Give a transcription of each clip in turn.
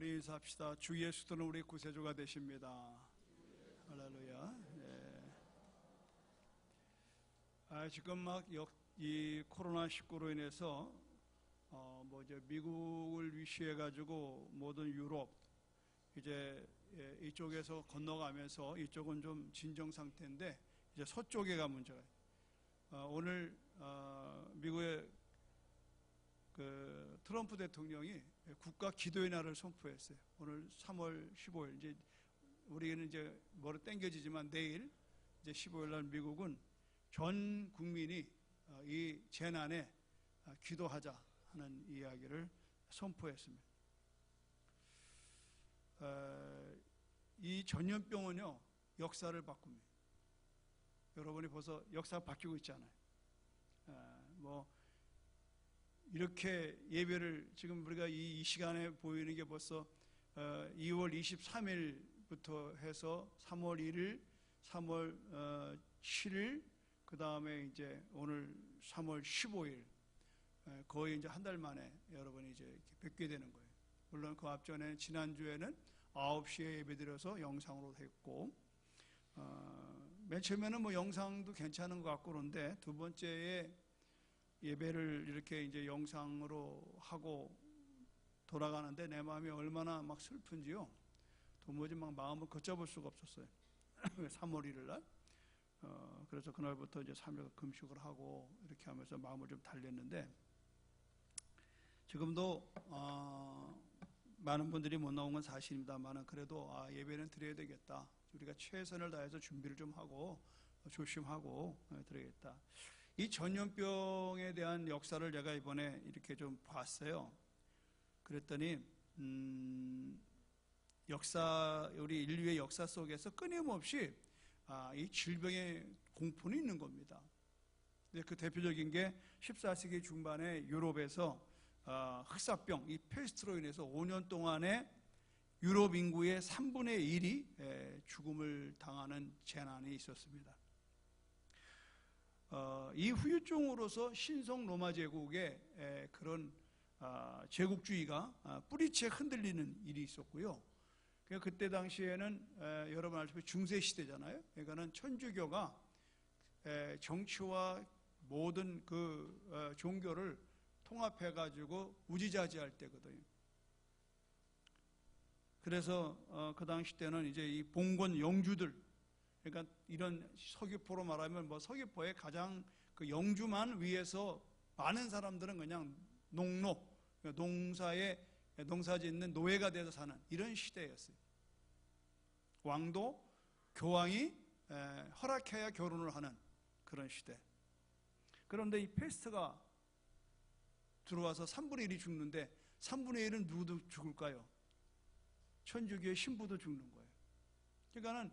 우리 인사합시다. 주 예수는 우리 구세주가 되십니다. 할렐루야. 지금 막 이 코로나19로 인해서 이제 미국을 위시해 가지고 모든 유럽 이제 이쪽에서 건너가면서 이쪽은 좀 진정 상태인데 이제 서쪽에가 문제가. 오늘 미국의 그 트럼프 대통령이 국가 기도의 날을 선포했어요. 오늘 3월 15일 이제 우리는 이제 뭐로 땡겨지지만 내일 이제 15일 날 미국은 전 국민이 이 재난에 기도하자 하는 이야기를 선포했습니다. 이 전염병은요 역사를 바꿉니다. 여러분이 벌써 역사가 바뀌고 있잖아요. 이렇게 예배를 지금 우리가 이 시간에 보이는 게 벌써 2월 23일부터 해서 3월 1일, 3월 7일, 그 다음에 이제 오늘 3월 15일, 거의 이제 한 달 만에 여러분이 이제 이렇게 뵙게 되는 거예요. 물론 그 앞전에 지난주에는 9시에 예배 드려서 영상으로 했고, 맨 처음에는 뭐 영상도 괜찮은 것 같고 그런데 두 번째에 예배를 이렇게 이제 영상으로 하고 돌아가는데 내 마음이 얼마나 막 슬픈지요. 도무지 막 마음을 걷잡을 수가 없었어요. 3월 1일 날. 그래서 그날부터 이제 3일 금식을 하고 이렇게 하면서 마음을 좀 달랬는데 지금도 많은 분들이 못 나온 건 사실입니다만 그래도 예배는 드려야 되겠다. 우리가 최선을 다해서 준비를 좀 하고 조심하고 드려야겠다. 이 전염병에 대한 역사를 제가 이번에 이렇게 좀 봤어요. 그랬더니 우리 인류의 역사 속에서 끊임없이 이 질병의 공포는 있는 겁니다. 근데 그 대표적인 게 14세기 중반에 유럽에서 흑사병, 이 페스트로 인해서 5년 동안에 유럽 인구의 3분의 1이 죽음을 당하는 재난이 있었습니다. 이 후유증으로서 신성 로마 제국의 그런 제국주의가 뿌리채 흔들리는 일이 있었고요. 그때 당시에는 여러분 알다시피 중세 시대잖아요. 그러니까는 천주교가 정치와 모든 그 종교를 통합해 가지고 우지자지할 때거든요. 그래서 그 당시 때는 이제 이 봉건 영주들, 그러니까 이런 서귀포로 말하면 서귀포의 가장 그 영주만 위해서 많은 사람들은 그냥 농사 짓는 노예가 돼서 사는 이런 시대였어요. 왕도 교황이 허락해야 결혼을 하는 그런 시대. 그런데 이 페스트가 들어와서 3분의 1이 죽는데 3분의 1은 누구도 죽을까요? 천주교의 신부도 죽는 거예요. 그러니까는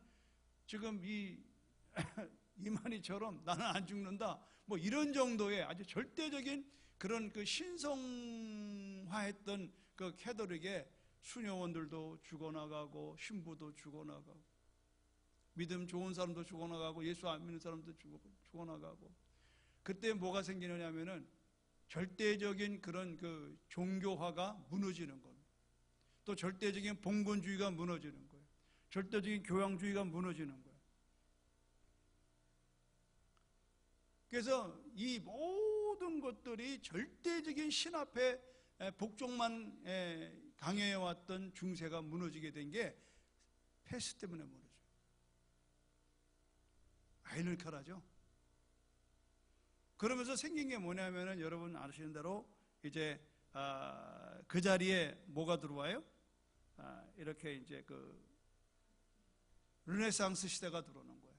지금 이만희처럼 나는 안 죽는다 뭐 이런 정도의 아주 절대적인 그런 그 신성화했던 그 캐톨릭의 수녀원들도 죽어나가고 신부도 죽어나가고 믿음 좋은 사람도 죽어나가고 예수 안 믿는 사람도 죽어나가고 그때 뭐가 생기느냐면은 절대적인 그런 그 종교화가 무너지는 겁니다. 또 절대적인 봉건주의가 무너지는 거예요. 절대적인 교양주의가 무너지는 거예요. 그래서 이 모든 것들이 절대적인 신 앞에 복종만 강해왔던 중세가 무너지게 된 게 페스트 때문에 무너져요. 아이러니컬하죠. 그러면서 생긴 게 뭐냐면은 여러분 아시는 대로 이제 그 자리에 뭐가 들어와요? 이렇게 이제 그 르네상스 시대가 들어오는 거예요.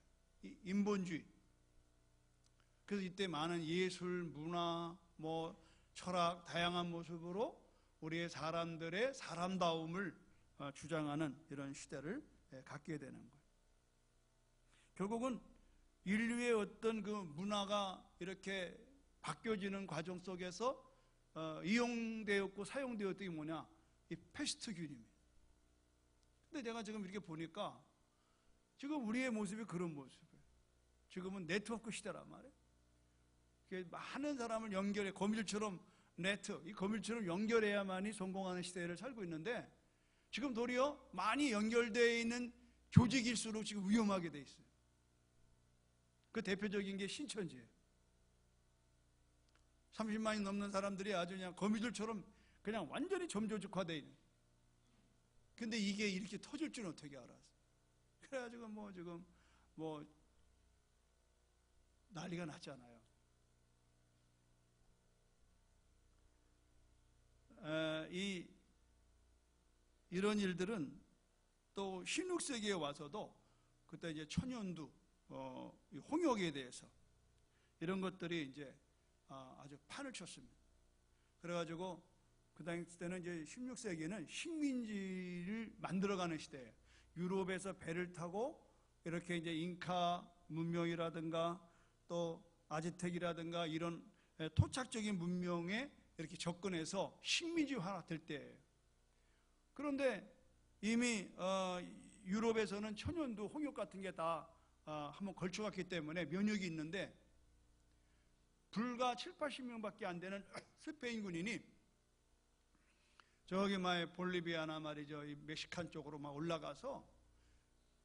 인본주의. 그래서 이때 많은 예술, 문화, 철학, 다양한 모습으로 우리의 사람들의 사람다움을 주장하는 이런 시대를 갖게 되는 거예요. 결국은 인류의 어떤 그 문화가 이렇게 바뀌어지는 과정 속에서 이용되었고 사용되었던 게 뭐냐? 이 페스트균입니다. 근데 내가 지금 이렇게 보니까 지금 우리의 모습이 그런 모습이에요. 지금은 네트워크 시대란 말이에요. 많은 사람을 연결해 거밀처럼 이 거밀처럼 연결해야만이 성공하는 시대를 살고 있는데 지금 도리어 많이 연결되어 있는 조직일수록 지금 위험하게 돼 있어요. 그 대표적인 게 신천지예요. 30만이 넘는 사람들이 아주 그냥 거미줄처럼 그냥 완전히 점조직화되어 있는. 근데 이게 이렇게 터질 줄은 어떻게 알았어? 그래가지고 뭐 지금 뭐 난리가 났잖아요. 이런 일들은 또 16세기에 와서도 그때 이제 천연두, 홍역에 대해서 이런 것들이 이제 아주 판을 쳤습니다. 그래가지고 그 당시 때는 이제 16세기는 식민지를 만들어가는 시대예요. 유럽에서 배를 타고 이렇게 이제 잉카 문명이라든가 또 아즈텍이라든가 이런 토착적인 문명에 이렇게 접근해서 식민지화 될 때예요. 그런데 이미 유럽에서는 천연두, 홍역 같은 게 다 한번 걸쳐갔기 때문에 면역이 있는데 불과 7, 80명밖에 안 되는 스페인 군인이 저기 막 볼리비아나 말이죠, 이 멕시칸 쪽으로 막 올라가서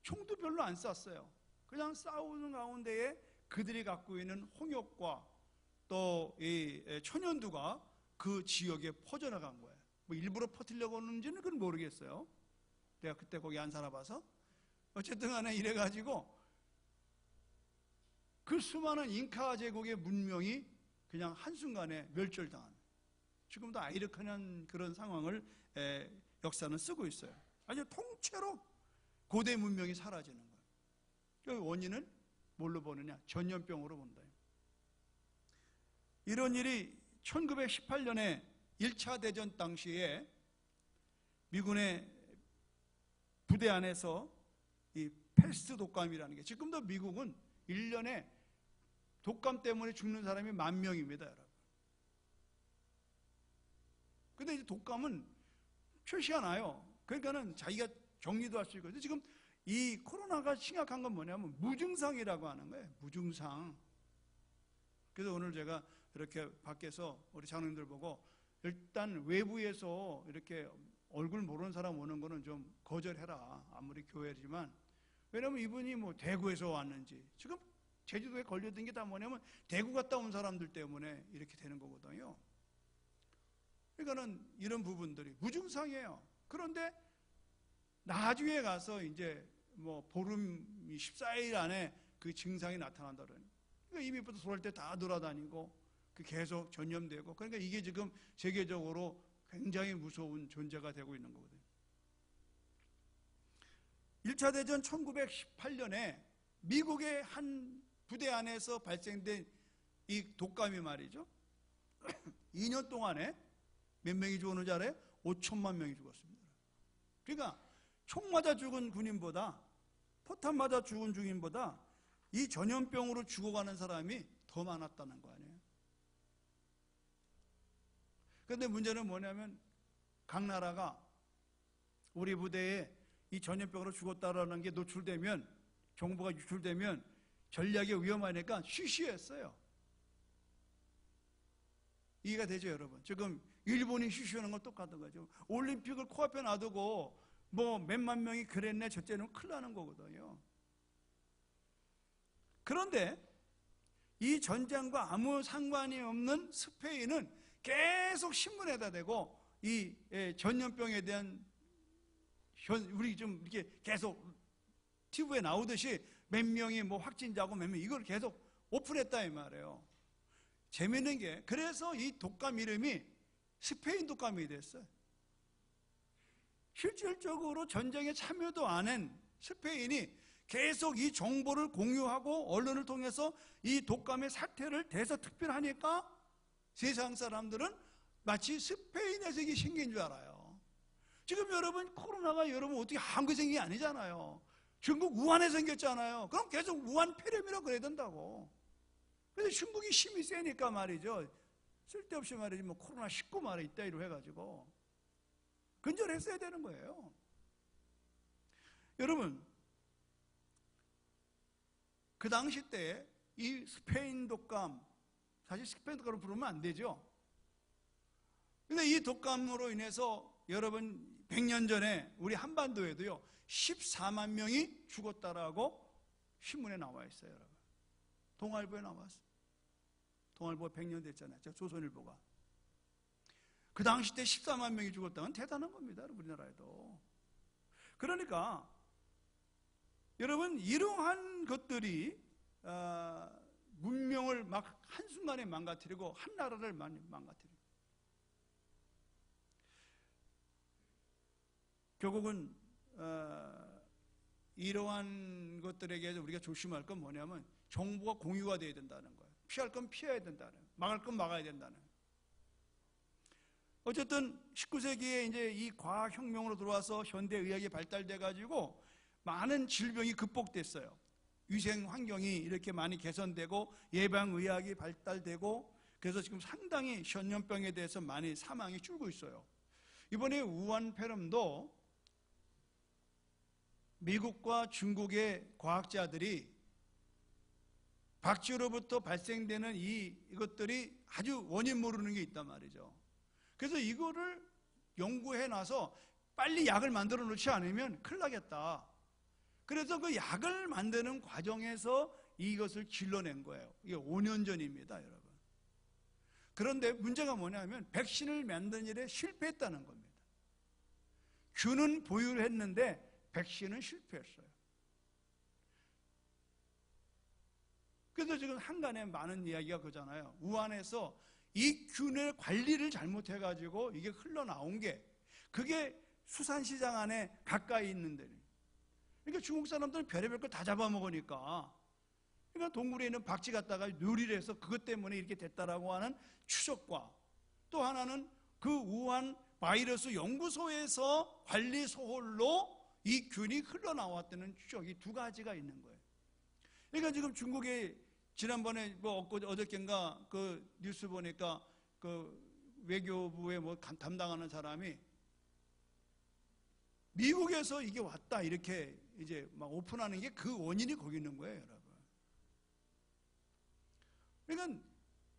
총도 별로 안 쐈어요. 그냥 싸우는 가운데에 그들이 갖고 있는 홍역과 또 이 천연두가 그 지역에 퍼져나간 거예요. 뭐 일부러 퍼뜨리려고 하는지는 그건 모르겠어요. 내가 그때 거기 안 살아봐서. 어쨌든 간에 이래가지고 그 수많은 잉카 제국의 문명이 그냥 한순간에 멸절당한, 지금도 아이러크한 그런 상황을 역사는 쓰고 있어요. 아주 통째로 고대 문명이 사라지는 거예요. 그 원인은 뭘로 보느냐? 전염병으로 본다. 이런 일이 1918년에 1차 대전 당시에 미군의 부대 안에서 이 패스트 독감이라는 게, 지금도 미국은 1년에 독감 때문에 죽는 사람이 10,000명입니다, 여러분. 근데 이제 독감은 표시가 나요. 그러니까는 자기가 격리도 할 수 있고. 근데 지금 이 코로나가 심각한 건 뭐냐면 무증상이라고 하는 거예요. 무증상. 그래서 오늘 제가 이렇게 밖에서 우리 장로님들 보고 일단 외부에서 이렇게 얼굴 모르는 사람 오는 거는 좀 거절해라. 아무리 교회지만. 왜냐면 이분이 뭐 대구에서 왔는지, 지금 제주도에 걸려든 게 다 뭐냐면 대구 갔다 온 사람들 때문에 이렇게 되는 거거든요. 그러니까는 이런 부분들이 무증상이에요. 그런데 나중에 가서 이제 뭐 보름 14일 안에 그 증상이 나타난다는. 그러니까 이미부터 돌아올 때 다 돌아다니고 그 계속 전염되고, 그러니까 이게 지금 세계적으로 굉장히 무서운 존재가 되고 있는 거거든요. 1차 대전 1918년에 미국의 한 부대 안에서 발생된 이 독감이 말이죠. 2년 동안에 몇 명이 죽었는지 알아요? 5천만 명이 죽었습니다. 그러니까 총 맞아 죽은 군인보다, 포탄 맞아 죽은 중인보다 이 전염병으로 죽어가는 사람이 더 많았다는 거 아니에요. 그런데 문제는 뭐냐면 각 나라가 우리 부대에 이 전염병으로 죽었다라는 게 노출되면, 정보가 유출되면 전략이 위험하니까 쉬쉬했어요. 이해가 되죠, 여러분? 지금 일본이 쉬쉬하는 건 똑같은 거죠. 올림픽을 코앞에 놔두고 뭐 몇만 명이 그랬네 저때는 큰일 나는 거거든요. 그런데 이 전쟁과 아무 상관이 없는 스페인은 계속 신문에다 대고 이 전염병에 대한 우리 좀 이렇게 계속 TV에 나오듯이 몇 명이 뭐 확진자고 몇 명, 이걸 계속 오픈했다 이 말이에요. 재밌는 게, 그래서 이 독감 이름이 스페인 독감이 됐어요. 실질적으로 전쟁에 참여도 안 한 스페인이 계속 이 정보를 공유하고 언론을 통해서 이 독감의 사태를 대서특필하니까 세상 사람들은 마치 스페인에서 이게 생긴 줄 알아요. 지금 여러분 코로나가 여러분 어떻게 한국에 생긴 게 아니잖아요. 중국 우한에 생겼잖아요. 그럼 계속 우한 폐렴이라고 그래야 된다고. 그래서 중국이 힘이 세니까 말이죠. 쓸데없이 말이지 뭐 코로나19 말에 이따위로 해가지고 근절했어야 되는 거예요. 여러분, 그 당시 때 이 스페인 독감, 사실 스페인 독감으로 부르면 안 되죠. 근데 이 독감으로 인해서 여러분 100년 전에 우리 한반도에도요 14만 명이 죽었다라고 신문에 나와 있어요. 여러분, 동아일보에 나왔어요. 동아일보 100년 됐잖아요. 저 조선일보가. 그 당시 때 14만 명이 죽었다면 대단한 겁니다. 우리나라에도. 그러니까 여러분, 이러한 것들이 문명을 막 한순간에 망가뜨리고 한 나라를 망가뜨리고, 결국은 이러한 것들에게 우리가 조심할 건 뭐냐면 정보가 공유가 돼야 된다는 거예요. 피할 건 피해야 된다는 거예요. 막을 건 막아야 된다는 거예요. 어쨌든 19세기에 이제 이 과학혁명으로 들어와서 현대의학이 발달돼 가지고 많은 질병이 극복됐어요. 위생 환경이 이렇게 많이 개선되고 예방의학이 발달되고, 그래서 지금 상당히 전염병에 대해서 많이 사망이 줄고 있어요. 이번에 우한 폐렴도 미국과 중국의 과학자들이 박쥐로부터 발생되는 이것들이 아주 원인 모르는 게 있단 말이죠. 그래서 이거를 연구해놔서 빨리 약을 만들어 놓지 않으면 큰일 나겠다. 그래서 그 약을 만드는 과정에서 이것을 길러낸 거예요. 이게 5년 전입니다, 여러분. 그런데 문제가 뭐냐면 백신을 만드는 일에 실패했다는 겁니다. 균은 보유를 했는데 백신은 실패했어요. 그래서 지금 한간에 많은 이야기가 그잖아요. 우한에서 이 균의 관리를 잘못해가지고 이게 흘러나온 게, 그게 수산시장 안에 가까이 있는데, 그러니까 중국 사람들은 별의별 걸 다 잡아먹으니까, 그러니까 동굴에 있는 박쥐 갖다가 요리를 해서 그것 때문에 이렇게 됐다라고 하는 추적과, 또 하나는 그 우한 바이러스 연구소에서 관리 소홀로 이 균이 흘러나왔다는 추적이 두 가지가 있는 거예요. 그러니까 지금 중국에 지난번에 어저께인가 그 뉴스 보니까 그 외교부에 담당하는 사람이 미국에서 이게 왔다 이렇게 이제 막 오픈하는 게 그 원인이 거기 있는 거예요, 여러분. 그러니까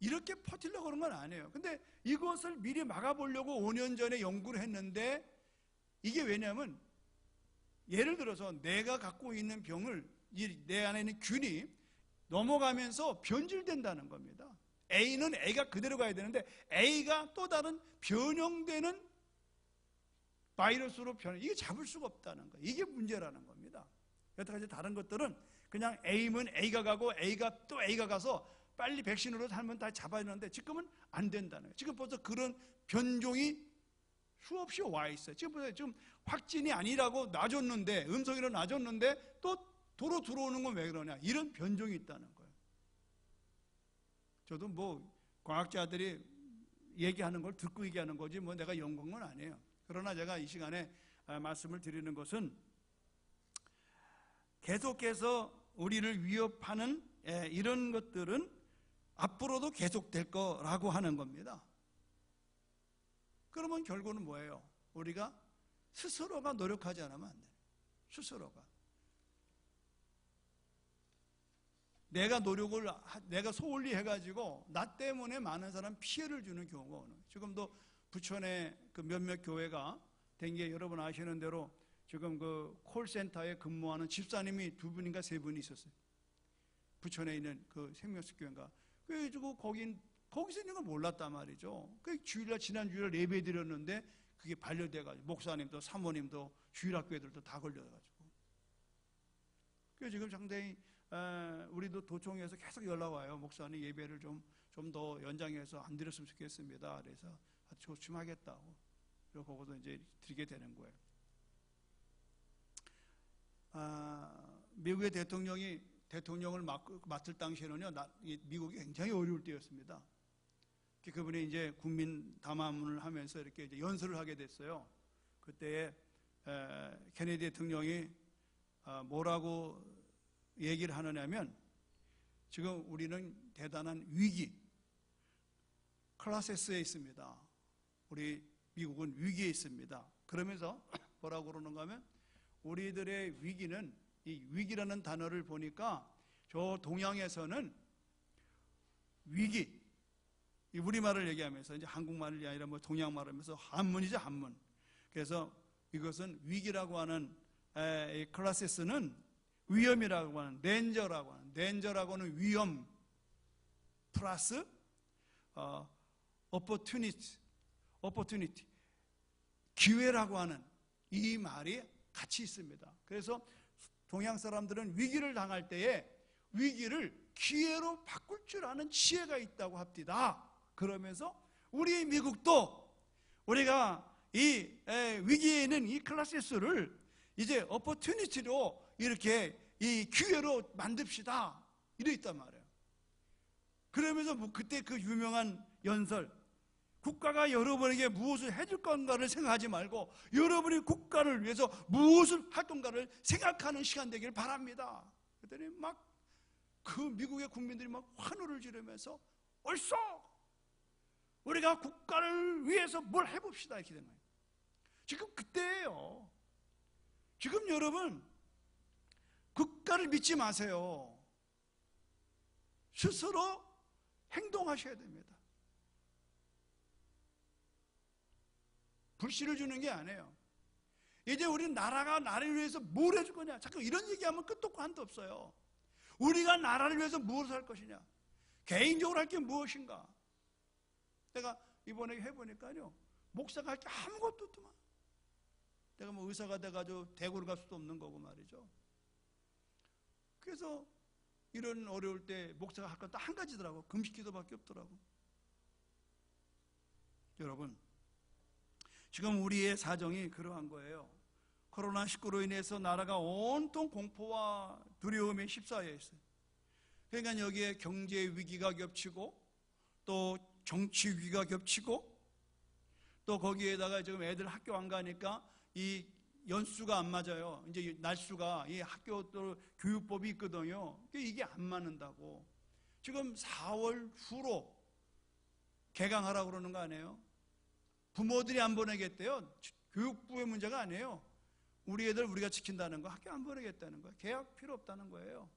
이렇게 퍼뜨리려고 그런 건 아니에요. 근데 이것을 미리 막아보려고 5년 전에 연구를 했는데, 이게 왜냐면 예를 들어서 내가 갖고 있는 병을 내 안에 있는 균이 넘어가면서 변질된다는 겁니다. A는 A가 그대로 가야 되는데 A가 또 다른 변형되는 바이러스로 이게 잡을 수가 없다는 거예요. 이게 문제라는 겁니다. 여태까지 다른 것들은 그냥 A면 A가 가고 A가 또 A가 가서 빨리 백신으로 살면 다 잡아내는데, 지금은 안 된다는 거예요. 지금 벌써 그런 변종이 수없이 와 있어요. 지금 보세요. 지금 확진이 아니라고 놔줬는데, 음성이라고 놔줬는데 또 도로 들어오는 건 왜 그러냐? 이런 변종이 있다는 거예요. 저도 과학자들이 얘기하는 걸 듣고 얘기하는 거지 내가 연구한 건 아니에요. 그러나 제가 이 시간에 말씀을 드리는 것은, 계속해서 우리를 위협하는 이런 것들은 앞으로도 계속될 거라고 하는 겁니다. 그러면 결국은 뭐예요? 우리가 스스로가 노력하지 않으면 안 돼요. 스스로가. 내가 소홀히 해가지고 나 때문에 많은 사람 피해를 주는 경우가 오는 거예요. 지금도 부천에 그 몇몇 교회가 된 게 여러분 아시는 대로 지금 그 콜센터에 근무하는 집사님이 2분인가 3분이 있었어요. 부천에 있는 그 생명수교회인가. 그래가지고 거기서 있는 걸 몰랐단 말이죠. 그 지난 주일날 예배 드렸는데 그게 반려돼가지고 목사님도 사모님도 주일학교애들도 다 걸려가지고. 그래서 지금 상당히 우리도 도청에서 계속 연락 와요. 목사님 예배를 좀 더 연장해서 안 드렸으면 좋겠습니다. 그래서 조심하겠다고. 그리고 거기서 이제 드리게 되는 거예요. 미국의 대통령을 맡을 당시에는요, 미국이 굉장히 어려울 때였습니다. 그분이 이제 국민 담화문을 하면서 이렇게 이제 연설을 하게 됐어요. 그때 케네디 대통령이 뭐라고 얘기를 하느냐면, 지금 우리는 대단한 위기, 클라세스에 있습니다. 우리 미국은 위기에 있습니다. 그러면서 뭐라고 그러는가 하면, 우리들의 위기는, 이 위기라는 단어를 보니까 저 동양에서는 위기, 우리말을 얘기하면서 이제 한국말이 아니라 동양말을 하면서 한문이죠, 한문. 그래서 이것은 위기라고 하는 크라시스는 위험이라고 하는 덴저라고는 위험 플러스 opportunity 기회라고 하는 이 말이 같이 있습니다. 그래서 동양 사람들은 위기를 당할 때에 위기를 기회로 바꿀 줄 아는 지혜가 있다고 합디다. 그러면서 우리 미국도 우리가 이 위기에 있는 이 크라시스를 이제 opportunity로 이렇게 이 기회로 만듭시다. 이래 있단 말이에요. 그러면서 그때 그 유명한 연설, 국가가 여러분에게 무엇을 해줄 건가를 생각하지 말고 여러분이 국가를 위해서 무엇을 할 건가를 생각하는 시간 되기를 바랍니다. 그랬더니 막 그 미국의 국민들이 막 환호를 지르면서 옳소! 우리가 국가를 위해서 뭘 해봅시다 이렇게 된 거예요. 지금 그때예요. 지금 여러분 국가를 믿지 마세요. 스스로 행동하셔야 됩니다. 불씨를 주는 게 아니에요. 이제 우리 나라가 나를 위해서 뭘 해줄 거냐, 자꾸 이런 얘기하면 끝도 없고 한도 없어요. 우리가 나라를 위해서 무엇을 할 것이냐, 개인적으로 할 게 무엇인가. 내가 이번에 해보니까요, 목사가 할 게 아무것도 없더만. 내가 뭐 의사가 돼가지고 대구를 갈 수도 없는 거고 말이죠. 그래서 이런 어려울 때 목사가 할 건 딱 한 가지더라고. 금식기도밖에 없더라고. 여러분, 지금 우리의 사정이 그러한 거예요. 코로나19로 인해서 나라가 온통 공포와 두려움에 휩싸여 있어요. 그러니까 여기에 경제 위기가 겹치고 또 정치 위기가 겹치고 또 거기에다가 지금 애들 학교 안 가니까 이 연수가 안 맞아요. 이제 날수가 이 학교 또 교육법이 있거든요. 이게 안 맞는다고. 지금 4월 후로 개강하라고 그러는 거 아니에요? 부모들이 안 보내겠대요. 교육부의 문제가 아니에요. 우리 애들 우리가 지킨다는 거, 학교 안 보내겠다는 거예요. 개학 필요 없다는 거예요.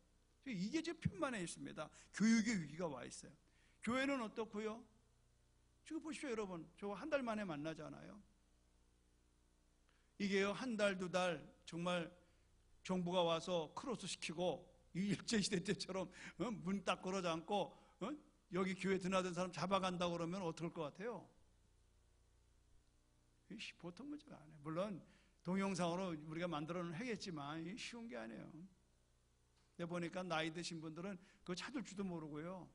이게 지금 편만에 있습니다. 교육의 위기가 와 있어요. 교회는 어떻고요? 지금 보십시오 여러분. 저 한 달 만에 만나잖아요. 이게요, 한 달, 두 달 정말 정부가 와서 크로스 시키고 일제시대 때처럼 문 딱 걸어 잠고 여기 교회 드나든 사람 잡아간다고 그러면 어떨 것 같아요? 보통 문제가 아니에요. 물론 동영상으로 우리가 만들어는 하겠지만 쉬운 게 아니에요. 근데 보니까 나이 드신 분들은 그거 찾을 줄도 모르고요.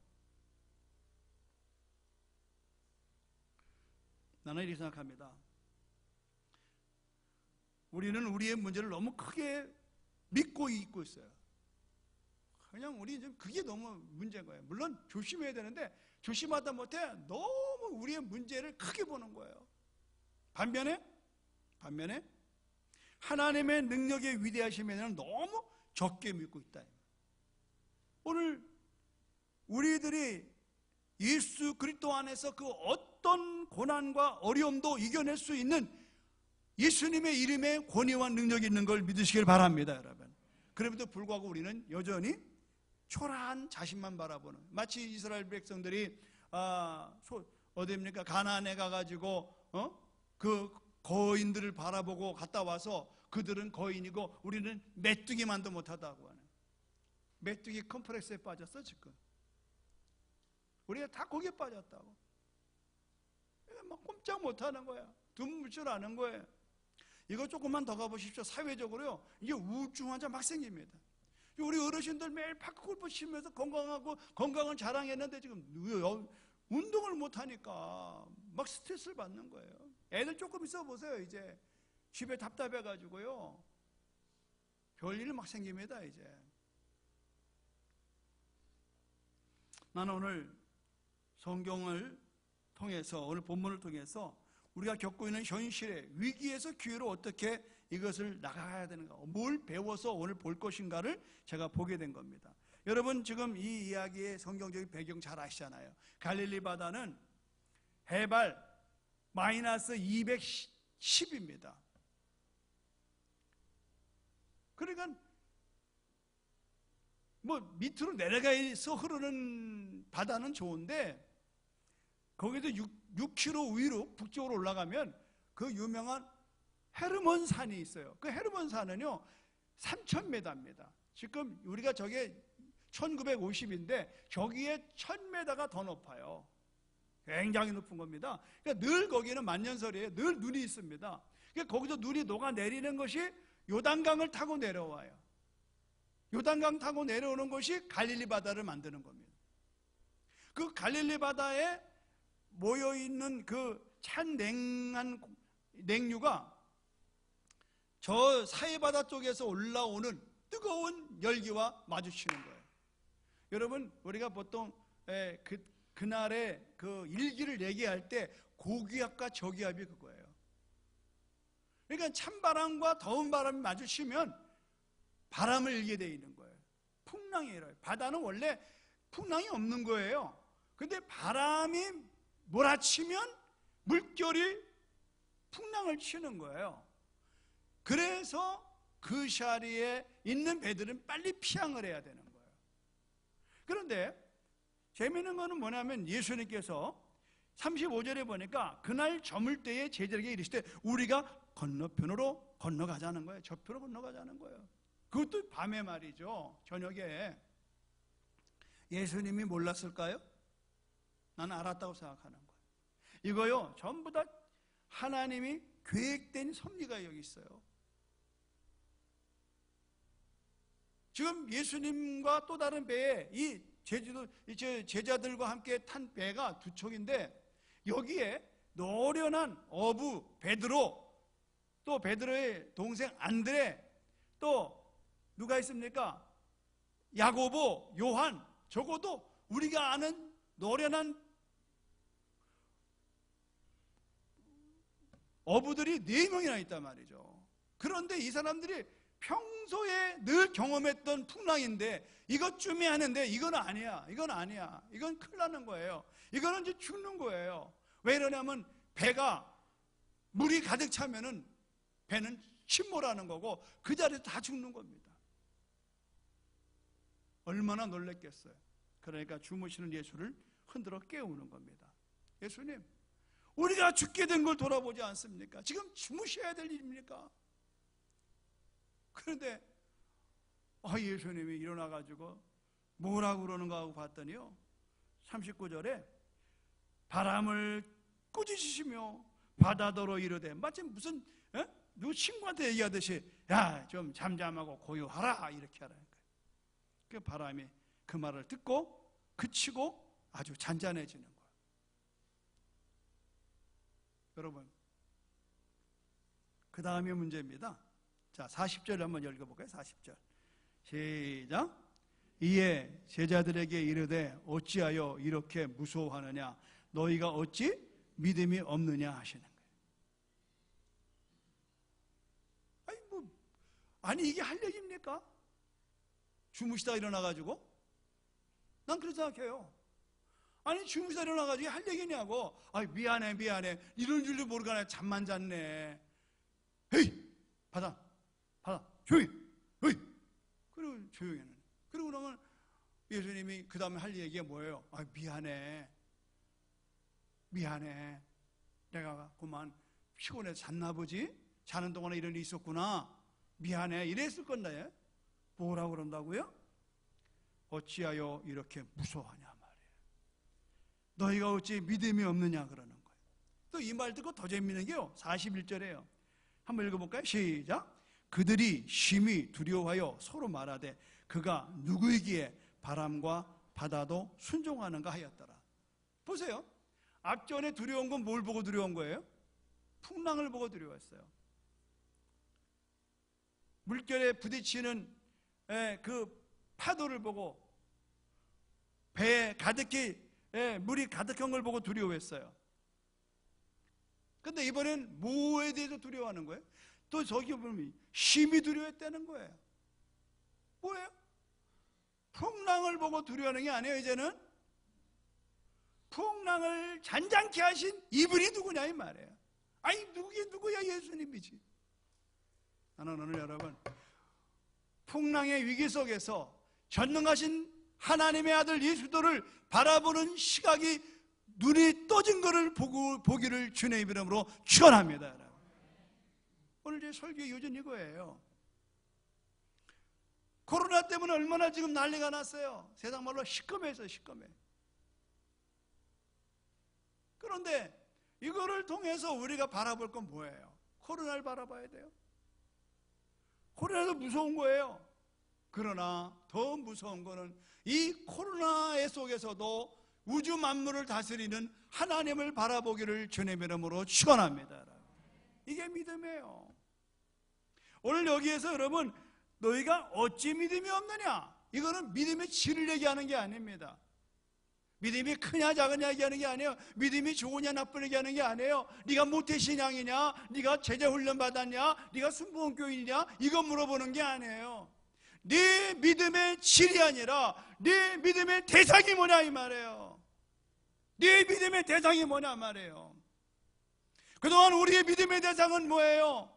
나는 이렇게 생각합니다. 우리는 우리의 문제를 너무 크게 믿고 있고 있어요. 그냥 우리 좀 그게 너무 문제인 거예요. 물론 조심해야 되는데 조심하다 못해 너무 우리의 문제를 크게 보는 거예요. 반면에 하나님의 능력의 위대하심에는 너무 적게 믿고 있다. 오늘 우리들이 예수 그리스도 안에서 그 어떤 고난과 어려움도 이겨낼 수 있는 예수님의 이름에 권위와 능력이 있는 걸 믿으시길 바랍니다, 여러분. 그럼에도 불구하고 우리는 여전히 초라한 자신만 바라보는, 마치 이스라엘 백성들이 어디입니까? 가나안에 가가지고 그 거인들을 바라보고 갔다 와서 그들은 거인이고 우리는 메뚜기만도 못하다고 하는, 메뚜기 컴플렉스에 빠졌어 지금. 우리가 다 거기에 빠졌다고. 막 꼼짝 못하는 거야. 돈 줄 아는 거예요. 이거 조금만 더 가보십시오. 사회적으로요, 이게 우울증 환자 막 생깁니다. 우리 어르신들 매일 파크골프 치면서 건강은 자랑했는데 지금 운동을 못하니까 막 스트레스를 받는 거예요. 애들 조금 있어 보세요. 이제 집에 답답해가지고요, 별일 막 생깁니다. 이제 나는 오늘 성경을 통해서, 오늘 본문을 통해서 우리가 겪고 있는 현실의 위기에서 기회로 어떻게 이것을 나가야 되는가, 뭘 배워서 오늘 볼 것인가를 제가 보게 된 겁니다. 여러분, 지금 이 이야기의 성경적인 배경 잘 아시잖아요. 갈릴리 바다는 해발 마이너스 210입니다. 그러니까 뭐 밑으로 내려가서 흐르는 바다는 좋은데 거기도 6km 위로 북쪽으로 올라가면 그 유명한 헤르몬 산이 있어요. 그 헤르몬 산은요 3,000m입니다. 지금 우리가 저게 1950인데 저기에 1,000m가 더 높아요. 굉장히 높은 겁니다. 그러니까 늘 거기는 만년설이에요. 늘 눈이 있습니다. 그러니까 거기서 눈이 녹아내리는 것이 요단강을 타고 내려와요. 요단강 타고 내려오는 것이 갈릴리 바다를 만드는 겁니다. 그 갈릴리 바다에 모여있는 그 찬 냉한 냉류가 저 사해바다 쪽에서 올라오는 뜨거운 열기와 마주치는 거예요. 여러분, 우리가 보통 그날의 그 일기를 얘기할 때 고기압과 저기압이 그거예요. 그러니까 찬바람과 더운 바람이 마주치면 바람을 일게 되어 있는 거예요. 풍랑이 일어요. 바다는 원래 풍랑이 없는 거예요. 근데 바람이 몰아치면 물결이 풍랑을 치는 거예요. 그래서 그 자리에 있는 배들은 빨리 피항을 해야 되는 거예요. 그런데 재미있는 거는 뭐냐면 예수님께서 35절에 보니까 그날 저물 때에 제자에게 이르시되 우리가 건너편으로 건너가자는 거예요. 저편으로 건너가자는 거예요. 그것도 밤에 말이죠. 저녁에. 예수님이 몰랐을까요? 나는 알았다고 생각하는 거예요. 이거요 전부 다 하나님이 계획된 섭리가 여기 있어요. 지금 예수님과 또 다른 배에 이 제자들과 함께 탄 배가 두 척인데 여기에 노련한 어부 베드로, 또 베드로의 동생 안드레, 또 누가 있습니까? 야고보, 요한, 적어도 우리가 아는 노련한 어부들이 4명이나 있단 말이죠. 그런데 이 사람들이 평소에 늘 경험했던 풍랑인데 이것쯤이 하는데 이건 아니야. 이건 아니야. 이건 큰일 나는 거예요. 이거는 이제 죽는 거예요. 왜 이러냐면 배가 물이 가득 차면은 배는 침몰하는 거고 그 자리에서 다 죽는 겁니다. 얼마나 놀랬겠어요. 그러니까 주무시는 예수를 흔들어 깨우는 겁니다. 예수님, 우리가 죽게 된 걸 돌아보지 않습니까? 지금 주무셔야 될 일입니까? 그런데 예수님이 일어나가지고 뭐라고 그러는가 하고 봤더니요 39절에 바람을 꾸짖으시며 바다더러 이르되, 마치 무슨 누구 친구한테 얘기하듯이 야 좀 잠잠하고 고요하라 이렇게 하라는 거예요. 그 바람이 그 말을 듣고 그치고 아주 잔잔해지는 거예요. 여러분, 그 다음이 문제입니다. 자, 40절 한번 읽어볼까요? 40절 시작. 이에 제자들에게 이르되 어찌하여 이렇게 무서워하느냐, 너희가 어찌 믿음이 없느냐 하시는 거예요. 아니 이게 할 얘기입니까? 주무시다 일어나가지고? 난 그렇게 생각해요. 아니 주무시다 일어나가지고 할 얘기냐고. 미안해 이런 줄도 모르고 나 잠만 잤네. 헤이 받아 조용히 헤이. 그리고 조용히 하는. 그리고 그러면 예수님이 그 다음에 할 얘기가 뭐예요? 미안해 내가 그만 피곤해서 잤나 보지? 자는 동안에 이런 일이 있었구나 미안해 이랬을 건데 뭐라고 그런다고요? 어찌하여 이렇게 무서워하냐 말이에요. 너희가 어찌 믿음이 없느냐 그러는 거예요. 또 이 말 듣고 더 재미있는 게요 41절에요 한번 읽어볼까요? 시작. 그들이 심히 두려워하여 서로 말하되 그가 누구이기에 바람과 바다도 순종하는가 하였더라. 보세요. 앞전에 두려운 건 뭘 보고 두려운 거예요? 풍랑을 보고 두려웠어요. 물결에 부딪히는 그 파도를 보고 배에 가득히 물이 가득한 걸 보고 두려워했어요. 근데 이번엔 뭐에 대해서 두려워하는 거예요? 또 저기 보면 심히 두려워했다는 거예요. 뭐예요? 풍랑을 보고 두려워하는 게 아니에요. 이제는 풍랑을 잔잔케 하신 이분이 누구냐 이 말이에요. 누구야? 예수님이지. 나는 오늘 여러분 풍랑의 위기 속에서 전능하신 하나님의 아들 예수도를 바라보는 시각이 눈이 떠진 것을 보기를 주님의 이름으로 축원합니다. 오늘 제 설교의 요지는 이거예요. 코로나 때문에 얼마나 지금 난리가 났어요. 세상 말로 시커매서 시커매. 그런데 이거를 통해서 우리가 바라볼 건 뭐예요? 코로나를 바라봐야 돼요. 코로나도 무서운 거예요. 그러나 더 무서운 거는 이 코로나의 속에서도 우주 만물을 다스리는 하나님을 바라보기를 주님의 이름으로 축원합니다. 이게 믿음이에요. 오늘 여기에서 여러분, 너희가 어찌 믿음이 없느냐? 이거는 믿음의 질을 얘기하는 게 아닙니다. 믿음이 크냐 작으냐 얘기하는 게 아니에요. 믿음이 좋으냐 나쁘냐 얘기하는 게 아니에요. 네가 모태신앙이냐, 네가 제자훈련 받았냐, 네가 순복음교인이냐, 이거 물어보는 게 아니에요. 네 믿음의 질이 아니라 네 믿음의 대상이 뭐냐 이 말이에요. 네 믿음의 대상이 뭐냐 말이에요. 그동안 우리의 믿음의 대상은 뭐예요?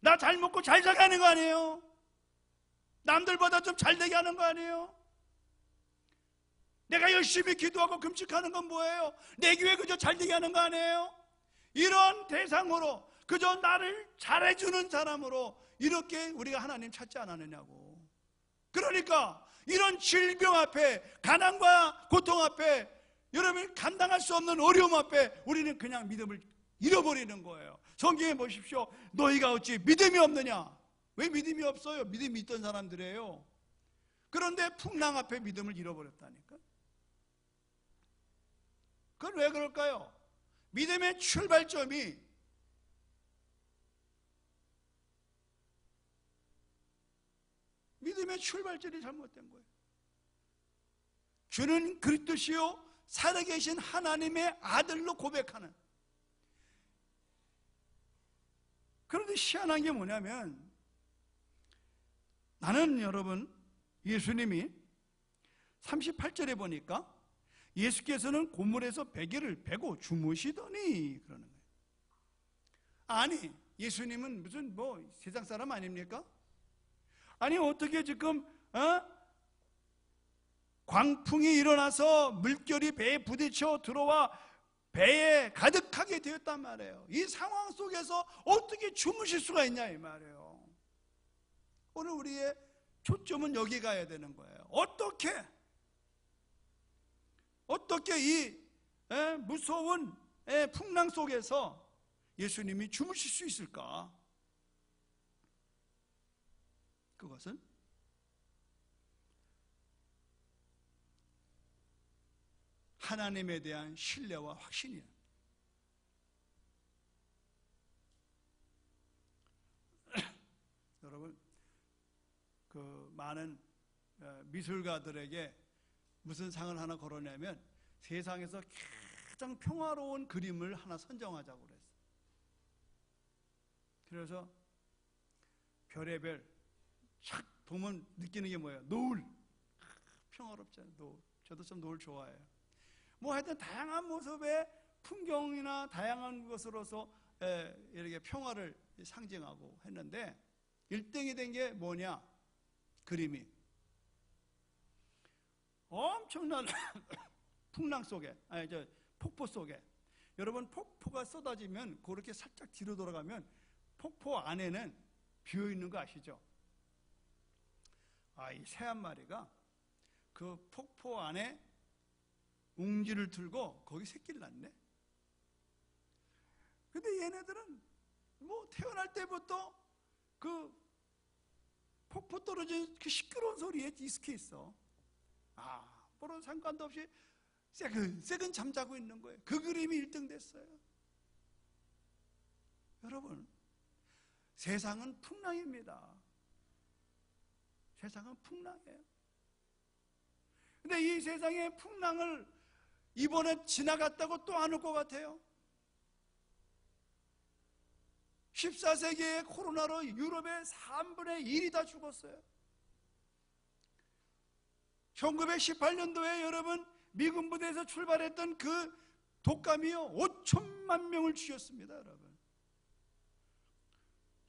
나 잘 먹고 잘 살게 하는 거 아니에요? 남들보다 좀 잘 되게 하는 거 아니에요? 내가 열심히 기도하고 금식하는 건 뭐예요? 내 교회 그저 잘 되게 하는 거 아니에요? 이런 대상으로, 그저 나를 잘해주는 사람으로 이렇게 우리가 하나님 찾지 않았느냐고. 그러니까 이런 질병 앞에, 가난과 고통 앞에, 여러분이 감당할 수 없는 어려움 앞에 우리는 그냥 믿음을 잃어버리는 거예요. 성경에 보십시오. 너희가 어찌 믿음이 없느냐? 왜 믿음이 없어요? 믿음이 있던 사람들이에요. 그런데 풍랑 앞에 믿음을 잃어버렸다니까. 그건 왜 그럴까요? 믿음의 출발점이 잘못된 거예요. 주는 그리스도시요 살아계신 하나님의 아들로 고백하는. 그런데 희한한 게 뭐냐면, 나는 여러분, 예수님이 38절에 보니까 예수께서는 고물에서 베개를 베고 주무시더니 그러는 거예요. 아니, 예수님은 무슨 세상 사람 아닙니까? 아니, 어떻게 지금 광풍이 일어나서 물결이 배에 부딪혀 들어와 배에 가득하게 되었단 말이에요. 이 상황 속에서 어떻게 주무실 수가 있냐 이 말이에요. 오늘 우리의 초점은 여기 가야 되는 거예요. 어떻게 이 무서운 풍랑 속에서 예수님이 주무실 수 있을까? 그것은 하나님에 대한 신뢰와 확신이에요. 여러분, 그 많은 미술가들에게 무슨 상을 하나 걸었냐면 세상에서 가장 평화로운 그림을 하나 선정하자고 그랬어요. 그래서 별의별 착 보면 느끼는 게 뭐예요? 노을. 평화롭잖아요. 노을. 저도 좀 노을 좋아해요. 하여튼 다양한 모습의 풍경이나 다양한 것으로서 이렇게 평화를 상징하고 했는데 1등이 된 게 뭐냐? 그림이 엄청난 풍랑 속에, 폭포 속에, 여러분 폭포가 쏟아지면 그렇게 살짝 뒤로 돌아가면 폭포 안에는 비어있는 거 아시죠? 이 새 한 마리가 그 폭포 안에 웅지를 들고 거기 새끼를 낳네. 근데 얘네들은 태어날 때부터 그 폭포 떨어지는 그 시끄러운 소리에 익숙해 있어. 뭐런 상관도 없이 새근 잠자고 있는 거예요. 그 그림이 1등 됐어요. 여러분, 세상은 풍랑입니다. 세상은 풍랑이에요. 근데 이 세상의 풍랑을 이번에 지나갔다고 또 안 올 것 같아요. 14세기의 코로나로 유럽의 3분의 1이 다 죽었어요. 1918년도에 여러분 미군 부대에서 출발했던 그 독감이요 5천만 명을 죽였습니다. 여러분,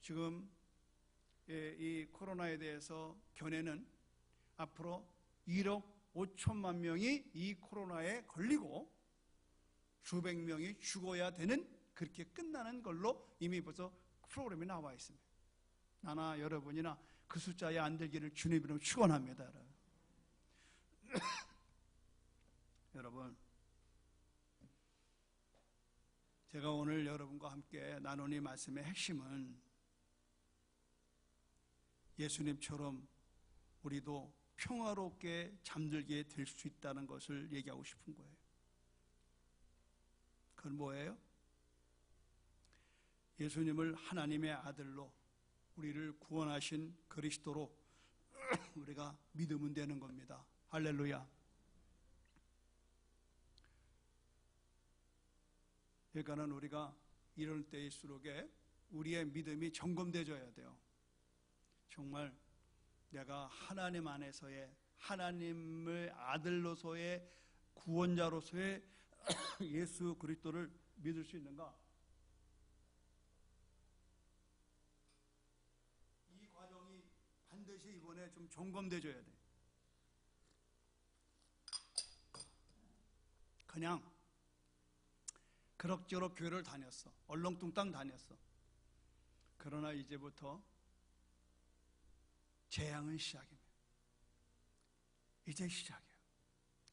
지금 이 코로나에 대해서 견해는 앞으로 1억 5천만 명이 이 코로나에 걸리고 수백 명이 죽어야 되는, 그렇게 끝나는 걸로 이미 벌써 프로그램이 나와 있습니다. 나나 여러분이나 그 숫자에 안 들기를 주님 이름으로 축원합니다. 여러분, 제가 오늘 여러분과 함께 나눈 이 말씀의 핵심은 예수님처럼 우리도 평화롭게 잠들게 될 수 있다는 것을 얘기하고 싶은 거예요. 그건 뭐예요? 예수님을 하나님의 아들로 우리를 구원하신 그리스도로 우리가 믿으면 되는 겁니다. 할렐루야. 그러니까는 우리가 이럴 때일수록에 우리의 믿음이 점검되어야 돼요. 정말 내가 하나님 안에서의 하나님의 아들로서의 구원자로서의 예수 그리스도를 믿을 수 있는가? 이 과정이 반드시 이번에 좀 점검되어야 돼. 그냥 그럭저럭 교회를 다녔어. 얼렁뚱땅 다녔어. 그러나 이제부터 재앙은 시작입니다. 이제 시작이에요.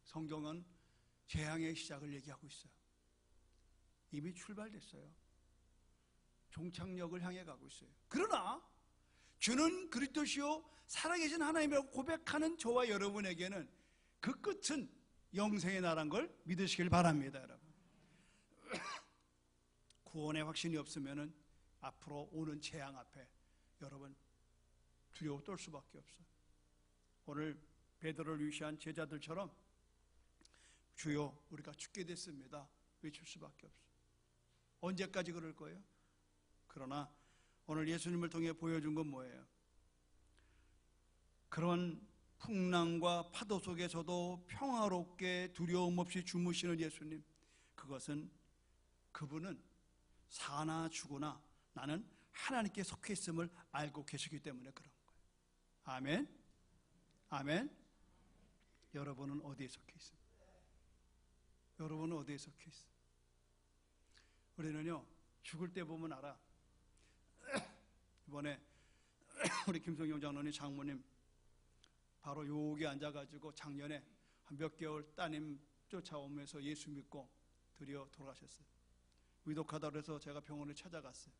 성경은 재앙의 시작을 얘기하고 있어요. 이미 출발됐어요. 종착역을 향해 가고 있어요. 그러나 주는 그리스도시요 살아계신 하나님이라고 고백하는 저와 여러분에게는 그 끝은 영생의 나라인 걸 믿으시길 바랍니다. 여러분, 구원의 확신이 없으면 앞으로 오는 재앙 앞에 여러분 두려워 떨 수밖에 없어요. 오늘 베드로를 위시한 제자들처럼 주여 우리가 죽게 됐습니다 외칠 수밖에 없어요. 언제까지 그럴 거예요? 그러나 오늘 예수님을 통해 보여준 건 뭐예요? 그런 풍랑과 파도 속에서도 평화롭게 두려움 없이 주무시는 예수님, 그분은 사나 죽으나 나는 하나님께 속해 있음을 알고 계시기 때문에 그런 거예요. 아멘. 아멘. 여러분은 어디에 속해 있습니까? 여러분은 어디에 속해 있어요? 우리는요 죽을 때 보면 알아. 이번에 우리 김성경 장로님 장모님 바로 여기 앉아가지고 작년에 한 몇 개월 따님 쫓아오면서 예수 믿고 드디어 돌아가셨어요. 위독하다고 해서 제가 병원을 찾아갔어요.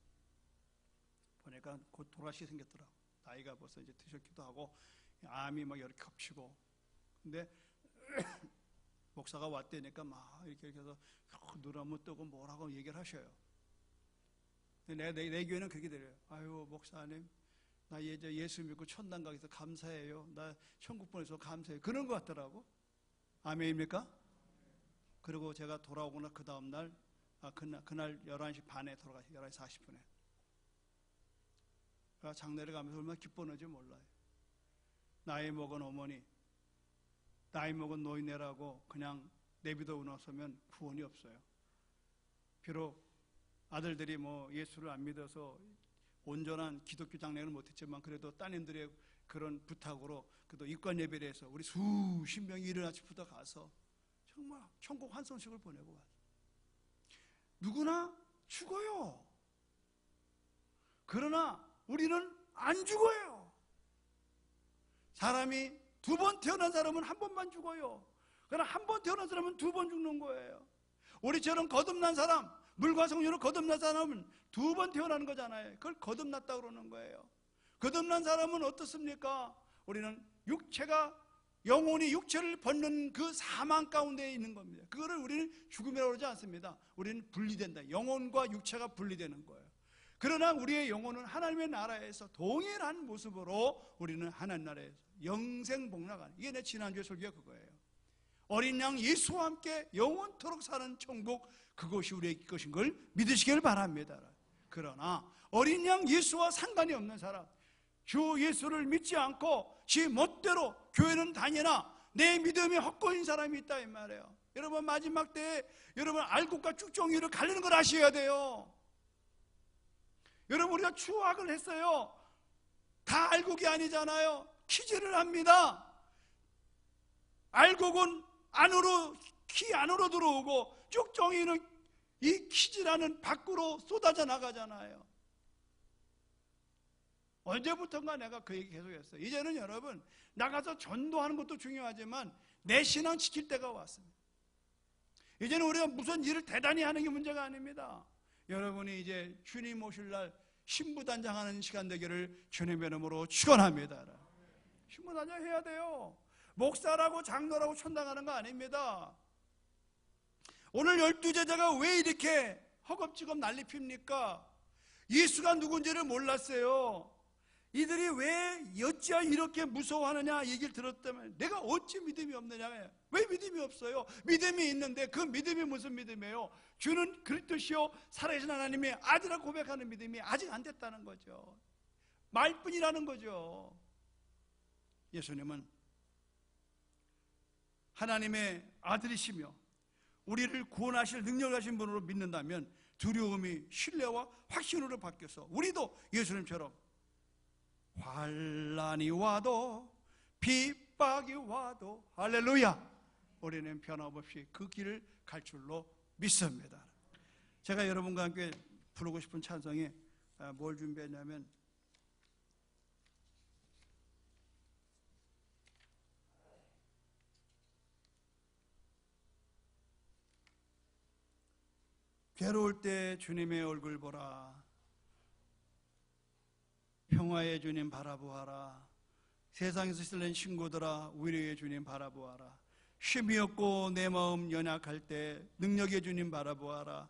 보니까 곧 돌아가시게 생겼더라고. 나이가 벌써 이제 드셨기도 하고 암이 막 이렇게 겹치고. 근데 목사가 왔다니까 막 이렇게 해서 눈한번 뜨고 뭐라고 얘기를 하셔요. 근데 내 교회는 그렇게 들려요. 아유 목사님, 나 이제 예수 믿고 천당 가기 위해서 감사해요. 나 천국 보내서 감사해요. 그런 것 같더라고. 아멘입니까? 그리고 제가 돌아오거나 그 다음날 그날 11시 반에 돌아가시고 11시 40분에 장례를 가면서 얼마나 기뻤는지 몰라요. 나이 먹은 어머니, 나이 먹은 노인네라고 그냥 내비둬 놓으면 구원이 없어요. 비록 아들들이 뭐 예수를 안 믿어서 온전한 기독교 장례는 못했지만 그래도 따님들의 그런 부탁으로 그래도 입관 예배를 해서 우리 수십 명이 이른 아침부터 가서 정말 천국 환송식을 보내고 왔어요. 누구나 죽어요. 그러나 우리는 안 죽어요. 사람이 두 번 태어난 사람은 한 번만 죽어요. 그러나 한 번 태어난 사람은 두 번 죽는 거예요. 우리처럼 거듭난 사람, 물과 성령으로 거듭난 사람은 두 번 태어나는 거잖아요. 그걸 거듭났다고 그러는 거예요. 거듭난 사람은 어떻습니까? 우리는 영혼이 육체를 벗는 그 사망 가운데 있는 겁니다. 그거를 우리는 죽음이라고 그러지 않습니다. 우리는 분리된다. 영혼과 육체가 분리되는 거예요. 그러나 우리의 영혼은 하나님의 나라에서 동일한 모습으로 우리는 하나님 나라에서 영생복락하는, 이게 내 지난주에 설교가 그거예요. 어린 양 예수와 함께 영원토록 사는 천국, 그것이 우리의 것인 걸 믿으시길 바랍니다. 그러나 어린 양 예수와 상관이 없는 사람, 주 예수를 믿지 않고 지 멋대로 교회는 다니나 내 믿음이 헛고인 사람이 있다 이 말이에요. 여러분 마지막 때에 여러분 알곡과 쭉정이를 가르는 걸 아셔야 돼요. 여러분 우리가 추악을 했어요. 다 알곡이 아니잖아요. 키즈를 합니다. 알곡은 키 안으로 들어오고 쭉정이는 이 키즈라는 밖으로 쏟아져 나가잖아요. 언제부턴가 내가 그 얘기 계속했어요. 이제는 여러분, 나가서 전도하는 것도 중요하지만 내 신앙 지킬 때가 왔습니다. 이제는 우리가 무슨 일을 대단히 하는 게 문제가 아닙니다. 여러분이 이제 주님 오실 날 신부단장하는 시간 되기를 주님의 이름으로 축원합니다. 신부단장 해야 돼요. 목사라고 장로라고 천당하는 거 아닙니다. 오늘 12제자가 왜 이렇게 허겁지겁 난리 핍니까? 예수가 누군지를 몰랐어요. 이들이 왜 어찌하여 이렇게 무서워하느냐 얘기를 들었다면, 내가 어찌 믿음이 없느냐. 왜 믿음이 없어요? 믿음이 있는데 그 믿음이 무슨 믿음이에요? 주는 그리스도시요 살아계신 하나님의 아들이라고 고백하는 믿음이 아직 안 됐다는 거죠. 말뿐이라는 거죠. 예수님은 하나님의 아들이시며 우리를 구원하실 능력을 가신 분으로 믿는다면 두려움이 신뢰와 확신으로 바뀌어서 우리도 예수님처럼 환난이 와도 핍박이 와도 할렐루야, 우리는 변함없이 그 길을 갈 줄로 믿습니다. 제가 여러분과 함께 부르고 싶은 찬송이 뭘 준비했냐면, 괴로울 때 주님의 얼굴 보라, 평화의 주님 바라보아라, 세상에서 실린 친구들아 위로의 주님 바라보아라, 쉼이 없고 내 마음 연약할 때 능력의 주님 바라보아라,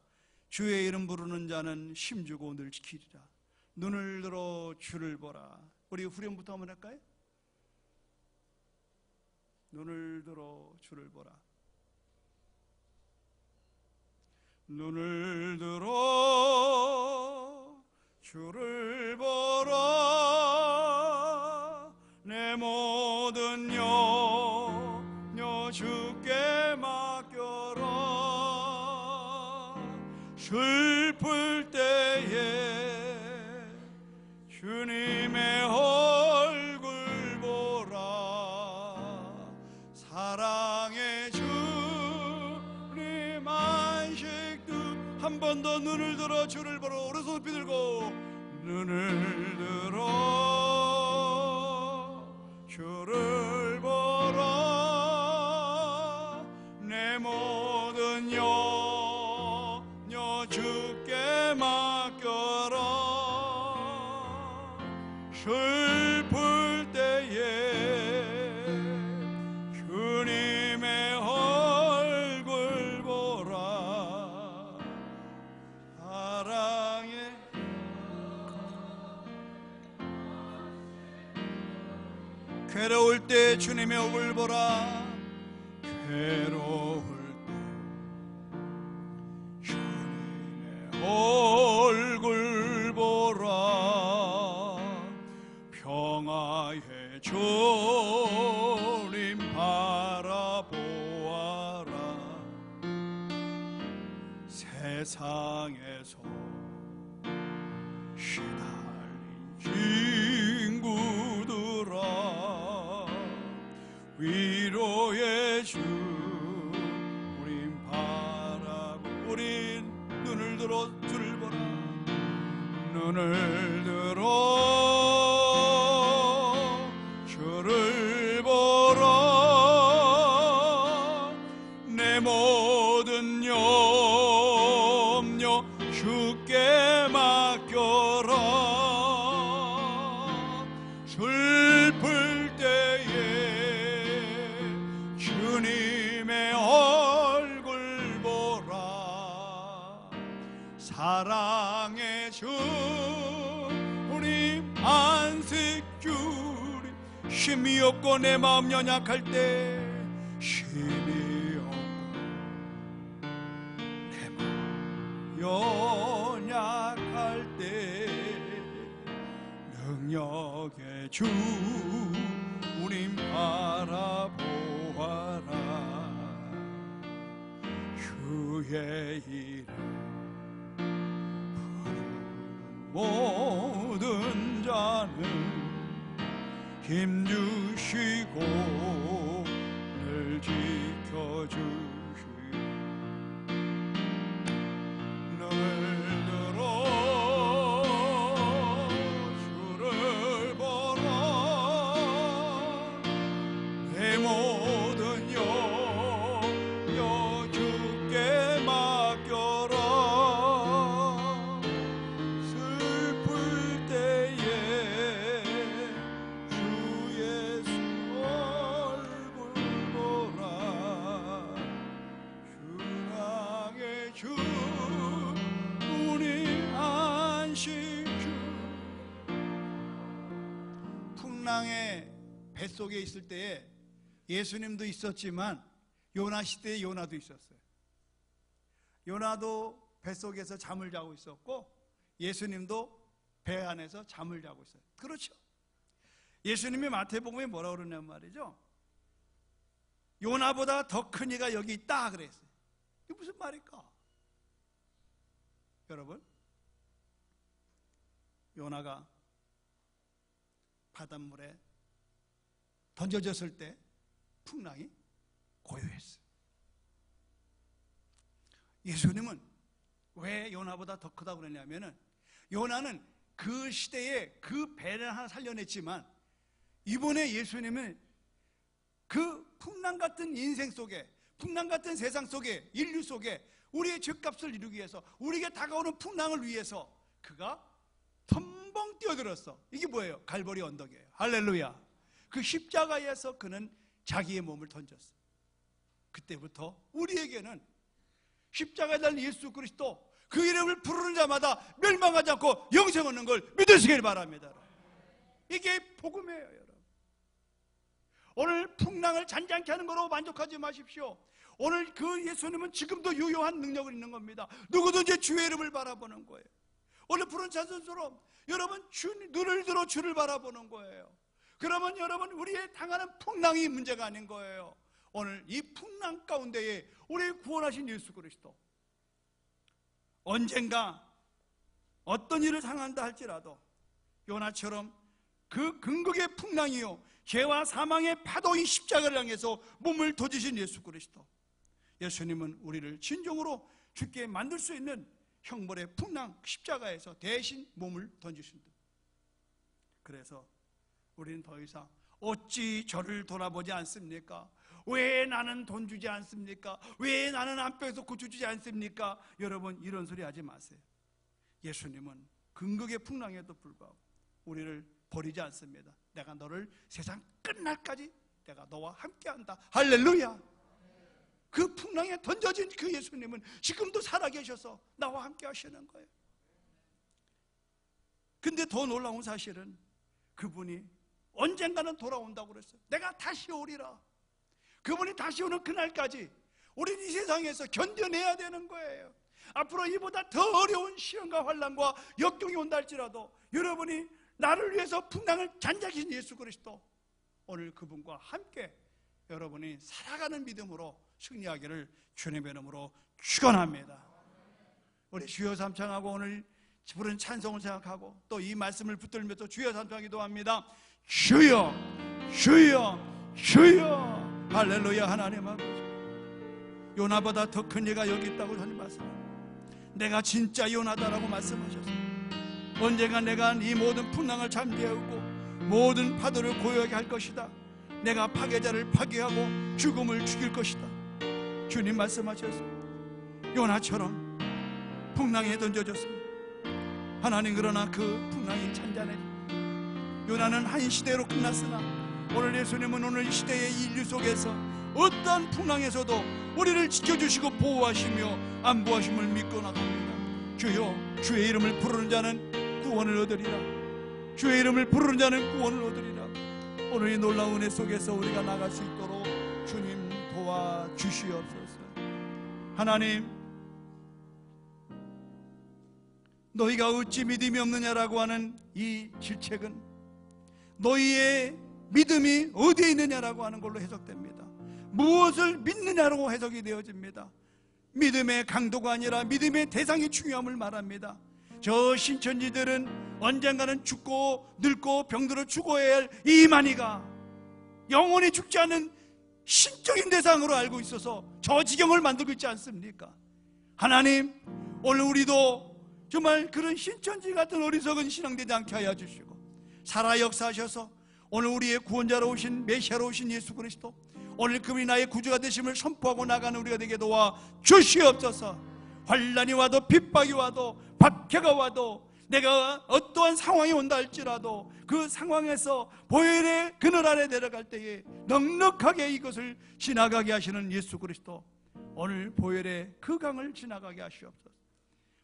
주의 이름 부르는 자는 힘주고 늘 지키리라, 눈을 들어 주를 보라. 우리 후렴부터 한번 할까요? 눈을 들어 주를 보라. 눈을 들어 주를 보라, 내 모든 염려 주께 맡겨라, 슬플 때에 주님의 얼굴 보라, 사랑의 주님 안식도. 한 번 더 눈을 들어 주를 보라. 오른손 높이 들고 눈을 들어 주를 보라, 내 모든 염려 주께 맡겨라, 슬플 때에 주님의 얼굴 보라, 사랑의 괴로울 때 주님의 얼굴 보라, 괴로울 때 주님의 얼굴 보라, 평화의 주님 바라보아라, 세상에서 시달린 친구들아 위로의 주 우린 바라보. 우린 눈을 들어 주를 보라, 눈을 들어 주를 보라, 내 모든 염려 주께 맡겨라, 슬플 때에 주님의 얼굴 보라, 사랑의 주님 안식 주님, 쉼이 없고 내 마음 연약할 때, 쉼이 없고 내 마음 연약할 때 능력의 주님 바라보아라, 주의 이름 부르는 모든 자는 힘주시고 늘 지켜주시고, 눈을 들어 주를 풍랑의 뱃속에 있을 때에 예수님도 있었지만 요나 시대에 요나도 있었어요. 요나도 뱃속에서 잠을 자고 있었고 예수님도 배 안에서 잠을 자고 있어요. 그렇죠? 예수님이 마태복음에 뭐라고 그러냐면 말이죠, 요나보다 더 큰 이가 여기 있다 그랬어요. 이게 무슨 말일까? 여러분, 요나가 바닷물에 던져졌을 때 풍랑이 고요했어요. 예수님은 왜 요나보다 더 크다고 그러냐면은 요나는 그 시대에 그 배를 하나 살려냈지만 이번에 예수님은 그 풍랑 같은 인생 속에, 풍랑 같은 세상 속에, 인류 속에 우리의 죄값을 이루기 위해서, 우리에게 다가오는 풍랑을 위해서 그가 덤벙 뛰어들었어. 이게 뭐예요? 갈보리 언덕이에요. 할렐루야. 그 십자가에서 그는 자기의 몸을 던졌어. 그때부터 우리에게는 십자가에 달린 예수 그리스도, 그 이름을 부르는 자마다 멸망하지 않고 영생 얻는 걸 믿으시길 바랍니다. 이게 복음이에요, 여러분. 오늘 풍랑을 잔잔케 하는 거로 만족하지 마십시오. 오늘 그 예수님은 지금도 유효한 능력을 있는 겁니다. 누구든지 주의 이름을 바라보는 거예요. 오늘 부른 찬송처럼 여러분 눈을 들어 주를 바라보는 거예요. 그러면 여러분 우리의 당하는 풍랑이 문제가 아닌 거예요. 오늘 이 풍랑 가운데에 우리를 구원하신 예수 그리스도, 언젠가 어떤 일을 당한다 할지라도 요나처럼 그 근극의 풍랑이요 죄와 사망의 파도인 십자가를 향해서 몸을 던지신 예수 그리스도, 예수님은 우리를 진정으로 죽게 만들 수 있는 형벌의 풍랑 십자가에서 대신 몸을 던지신다. 그래서 우리는 더 이상 어찌 저를 돌아보지 않습니까? 왜 나는 돈 주지 않습니까? 왜 나는 안병에서 고쳐주지 않습니까? 여러분 이런 소리 하지 마세요. 예수님은 근극의 풍랑에도 불구하고 우리를 버리지 않습니다. 내가 너를 세상 끝날까지 내가 너와 함께한다. 할렐루야. 그 풍랑에 던져진 그 예수님은 지금도 살아계셔서 나와 함께 하시는 거예요. 근데 더 놀라운 사실은 그분이 언젠가는 돌아온다고 그랬어요. 내가 다시 오리라. 그분이 다시 오는 그날까지 우리는 이 세상에서 견뎌내야 되는 거예요. 앞으로 이보다 더 어려운 시련과 환난과 역경이 온다 할지라도 여러분이 나를 위해서 풍랑을 잔작이신 예수 그리스도, 오늘 그분과 함께 여러분이 살아가는 믿음으로 승리하기를 주님의 이름으로 축원합니다. 우리 주여 삼창하고 오늘 부른 찬송을 생각하고 또 이 말씀을 붙들면서 주여 삼창하기도 합니다. 주여 주여 주여. 할렐루야. 하나님 아버지, 요나보다 더 큰 이가 여기 있다고 하는 말씀, 내가 진짜 요나다라고 말씀하셨어요. 언젠가 내가 이 모든 풍랑을 잠재우고 모든 파도를 고요하게 할 것이다. 내가 파괴자를 파괴하고 죽음을 죽일 것이다. 주님 말씀하셨어요. 요나처럼 풍랑에 던져졌습니다. 하나님, 그러나 그 풍랑이 잔잔해. 요나는 한 시대로 끝났으나 오늘 예수님은 오늘 이 시대의 인류 속에서 어떤 풍랑에서도 우리를 지켜주시고 보호하시며 안보하심을 믿고 나갑니다. 주여, 주의 이름을 부르는 자는 구원을 얻으리라. 주의 이름을 부르는 자는 구원을 얻으리라. 오늘 이 놀라운 은혜 속에서 우리가 나갈 수 있도록 주님 도와주시옵소서. 하나님, 너희가 어찌 믿음이 없느냐라고 하는 이 질책은 너희의 믿음이 어디에 있느냐라고 하는 걸로 해석됩니다. 무엇을 믿느냐라고 해석이 되어집니다. 믿음의 강도가 아니라 믿음의 대상이 중요함을 말합니다. 저 신천지들은 언젠가는 죽고 늙고 병들어 죽어야 할 이만희가 영원히 죽지 않는 신적인 대상으로 알고 있어서 저 지경을 만들고 있지 않습니까? 하나님, 오늘 우리도 정말 그런 신천지 같은 어리석은 신앙 되지 않게 하여 주시고 살아 역사하셔서 오늘 우리의 구원자로 오신 메시아로 오신 예수 그리스도, 오늘 그분이 나의 구주가 되심을 선포하고 나가는 우리가 되게 도와 주시옵소서. 환난이 와도 핍박이 와도 박해가 와도 내가 어떠한 상황이 온다 할지라도 그 상황에서 보혈의 그늘 아래 내려갈 때에 넉넉하게 이것을 지나가게 하시는 예수 그리스도, 오늘 보혈의 그 강을 지나가게 하시옵소서.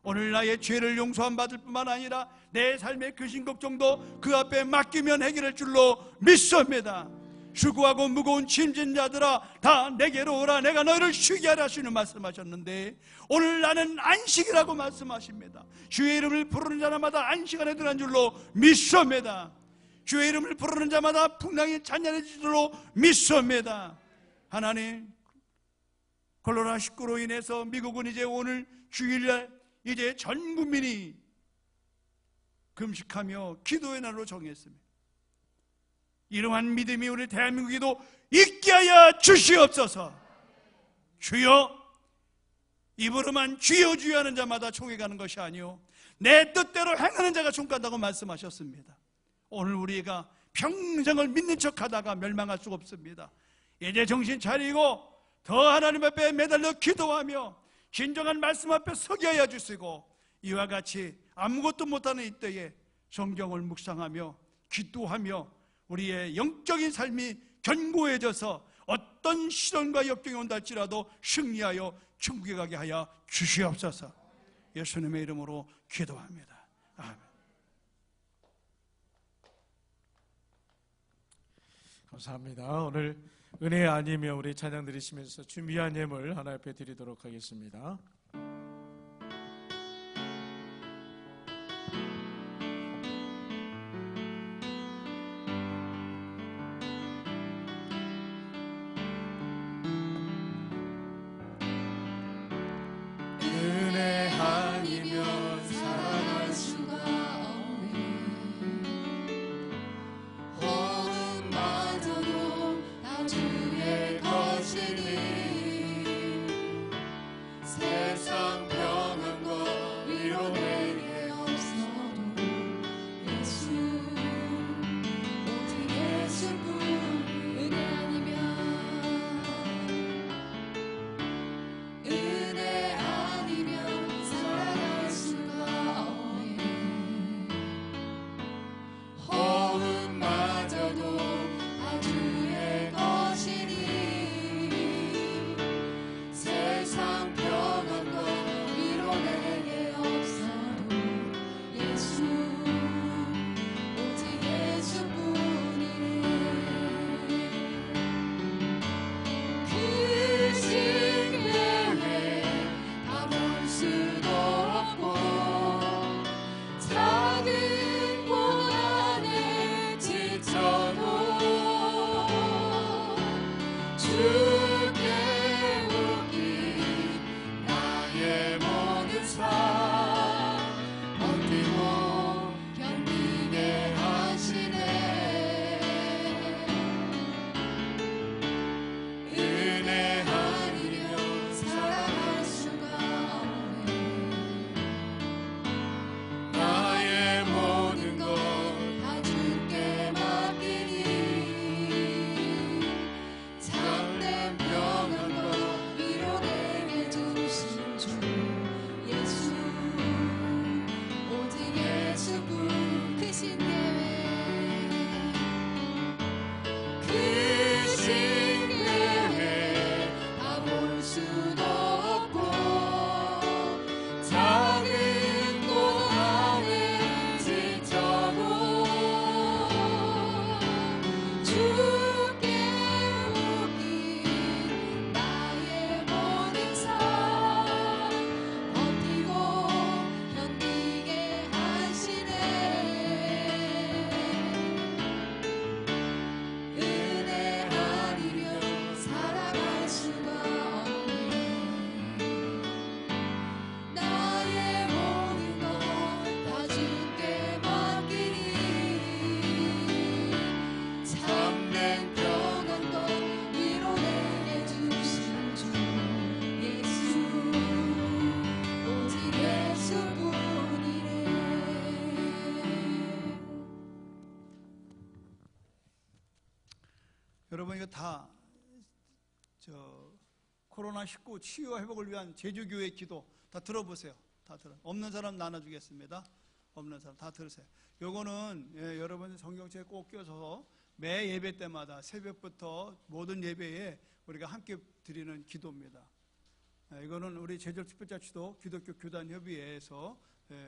오늘 나의 죄를 용서함 받을 뿐만 아니라 내 삶의 근심 걱정도 그 앞에 맡기면 해결할 줄로 믿습니다. 수고하고 무거운 짐진 자들아 다 내게로 오라, 내가 너희를 쉬게 하라 하시는 말씀하셨는데, 오늘 나는 안식이라고 말씀하십니다. 주의 이름을 부르는 자마다 안식 안에 들어간 줄로 믿습니다. 주의 이름을 부르는 자마다 풍랑이 잔잔해질 줄로 믿습니다. 하나님, 코로나19로 인해서 미국은 이제 오늘 주일날 이제 전 국민이 금식하며 기도의 날로 정했습니다. 이러한 믿음이 우리 대한민국에도 있게 하여 주시옵소서. 주여, 입으로만 주여 주여 하는 자마다 총에 가는 것이 아니요 내 뜻대로 행하는 자가 총 간다고 말씀하셨습니다. 오늘 우리가 평생을 믿는 척하다가 멸망할 수가 없습니다. 이제 정신 차리고 더 하나님 앞에 매달려 기도하며 진정한 말씀 앞에 서게 하여 주시고, 이와 같이 아무것도 못하는 이때에 성경을 묵상하며 기도하며 우리의 영적인 삶이 견고해져서 어떤 시련과 역경이 온다 할지라도 승리하여 천국에 가게 하여 주시옵소서. 예수님의 이름으로 기도합니다. 아멘. 감사합니다. 오늘 은혜 아니며 우리 찬양 드리시면서 준비한 예물 하나 옆에 드리도록 하겠습니다. 은혜 아니면 살아갈 수가 없네. 호흡마저도 다 주의 것이니 세상 평안과 위로 내게 없어도 예수, 오직 예수뿐. 은혜 아니면 은혜 아니면 살아갈 수가 없네. 호흡마저도 다 주의 것이니 세상 평안과 위로 내게 없어도 예수, 오직 예수뿐이네. 그 신뢰에 다 볼 수도 없고 작은 고난에 지쳐도 주께 웃긴 나의 모든 삶 버티고 견디게 하시네. 은혜 아니면 살아갈 수가 없네. 나의 모든 것 다 주께 맡기니 참된 평안과 위로 내게 주신 주 예수, 오직 예수뿐. 그 신뢰에 다 볼 수도 없고 작은 고난에 지쳐도 주께 웃긴 나의 모든 삶 버티고 견디게 하시네. 은혜 아니면 살아갈 수가 없네. 나의 모든 것 다 주께 맡기니 참된 평안과 위로 내게 주신 주 예수, 오직 예수뿐이네. 여러분, 이거 다 코로나19 치유와 회복을 위한 제주교회 기도 다 들어보세요. 다 들어. 없는 사람 나눠주겠습니다. 없는 사람 다 들으세요. 요거는 여러분 성경책에 꼭 껴서 매 예배 때마다 새벽부터 모든 예배에 우리가 함께 드리는 기도입니다. 이거는 우리 제절특별자치도 기독교 교단협의회에서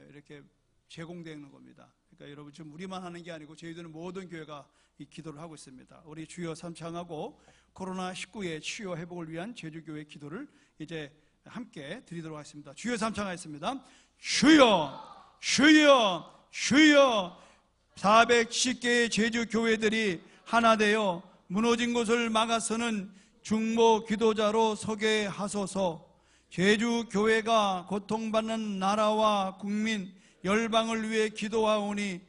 이렇게 제공되는 겁니다. 그러니까 여러분 지금 우리만 하는 게 아니고 저희들은 모든 교회가 이 기도를 하고 있습니다. 우리 주여 삼창하고 코로나19의 치유 회복을 위한 제주교회 기도를 이제 함께 드리도록 하겠습니다. 주여 삼창하겠습니다. 주여 주여 주여. 470개의 제주교회들이 하나 되어 무너진 곳을 막아서는 중보 기도자로 서게 하소서. 제주교회가 고통받는 나라와 국민 열방을 위해 기도하오니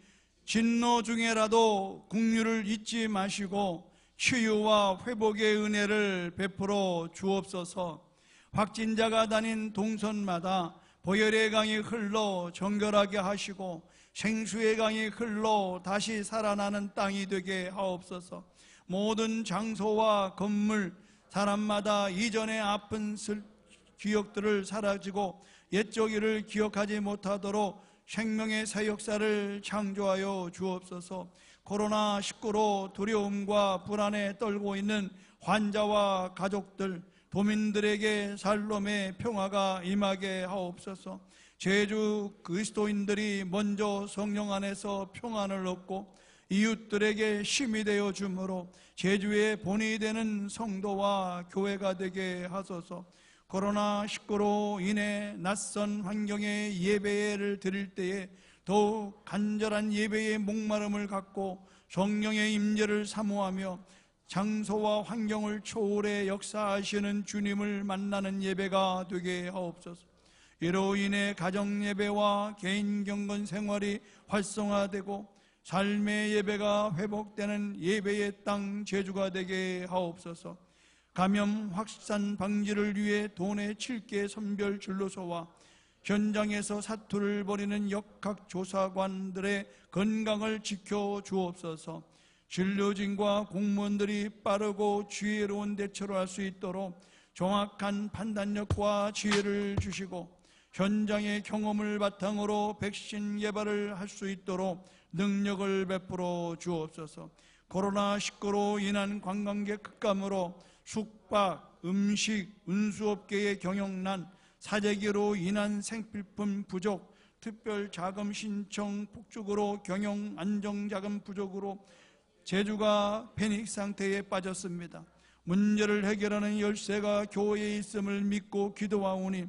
진노 중에라도 긍휼을 잊지 마시고 치유와 회복의 은혜를 베풀어 주옵소서. 확진자가 다닌 동선마다 보혈의 강이 흘러 정결하게 하시고 생수의 강이 흘러 다시 살아나는 땅이 되게 하옵소서. 모든 장소와 건물, 사람마다 이전의 아픈 기억들을 사라지고 옛적 일을 기억하지 못하도록 생명의 새 역사를 창조하여 주옵소서. 코로나19로 두려움과 불안에 떨고 있는 환자와 가족들, 도민들에게 살롬의 평화가 임하게 하옵소서. 제주 그리스도인들이 먼저 성령 안에서 평안을 얻고 이웃들에게 힘이 되어 주므로 제주의 본이 되는 성도와 교회가 되게 하소서. 코로나19로 인해 낯선 환경의 예배를 드릴 때에 더욱 간절한 예배의 목마름을 갖고 성령의 임재를 사모하며 장소와 환경을 초월해 역사하시는 주님을 만나는 예배가 되게 하옵소서. 이로 인해 가정예배와 개인경건 생활이 활성화되고 삶의 예배가 회복되는 예배의 땅 제주가 되게 하옵소서. 감염 확산 방지를 위해 도내 7개 선별 진료소와 현장에서 사투를 벌이는 역학조사관들의 건강을 지켜 주옵소서. 진료진과 공무원들이 빠르고 지혜로운 대처를 할 수 있도록 정확한 판단력과 지혜를 주시고 현장의 경험을 바탕으로 백신 개발을 할 수 있도록 능력을 베풀어 주옵소서. 코로나19로 인한 관광객 급감으로 숙박, 음식, 운수업계의 경영난, 사재기로 인한 생필품 부족, 특별 자금 신청 폭죽으로 경영 안정자금 부족으로 제주가 패닉 상태에 빠졌습니다. 문제를 해결하는 열쇠가 교회에 있음을 믿고 기도하오니